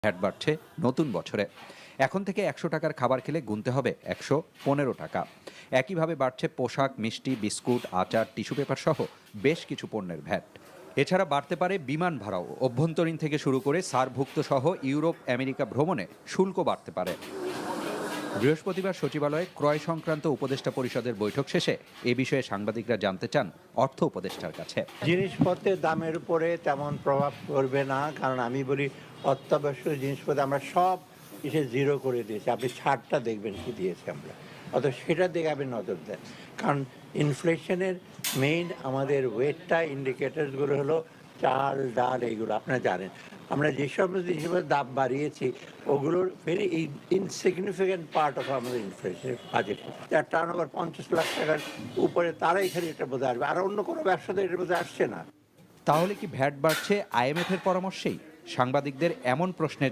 VAT বাড়ছে নতুন বছরে। এখন থেকে ১০০ টাকার খাবার খেলে গুনতে হবে ১১৫ টাকা। একইভাবে বাড়ছে পোশাক, মিষ্টি, বিস্কুট, আচার, টিস্যু পেপার সহ বেশ কিছু পণ্যের ভ্যাট। এছাড়া বাড়তে পারে বিমান ভাড়াও। অভ্যন্তরীণ থেকে শুরু করে সার্কভুক্ত সহ ইউরোপ, আমেরিকা ভ্রমণে শুল্ক বাড়তে পারে। বৃহস্পতিবার সচিবালয়ে ক্রয় সংক্রান্ত উপদেষ্টা পরিষদের বৈঠক শেষে এ বিষয়ে সাংবাদিকরা জানতে চান অর্থ উপদেষ্টার কাছে। জিনিসপত্রের দামের উপরে তেমন প্রভাব পড়বে না, কারণ আমি বলি অত্যাবশ্যক জিনিসপত্র আমরা সব এসে জিরো করে দিয়েছি। আপনি ছাড়টা দেখবেন কি দিয়েছি আমরা, অত সেটার দিকে আপনি নজর দেন। কারণ ইনফ্লেশনের মেইন আমাদের ওয়েটটা ইন্ডিকেটারসগুলো হলো চাল, ডাল, এইগুলো আপনারা জানেন। আমরা যে সমস্ত জিনিসের দাম বাড়িয়েছি ওগুলোর ভেরি ইনসিগনিফিক্যান্ট পার্ট অফ আমাদের ইনফ্লেশনের বাজেট। যার টার্ন ওভার ৫০ লাখ টাকার উপরে তারাই এখানে এটা বোধহয় আসবে, আর অন্য কোনো ব্যবসাতে এটা বোধহয় আসছে না। তাহলে কি ভ্যাট বাড়ছে আইএমএফ এর পরামর্শেই? সাংবাদিকদের এমন প্রশ্নের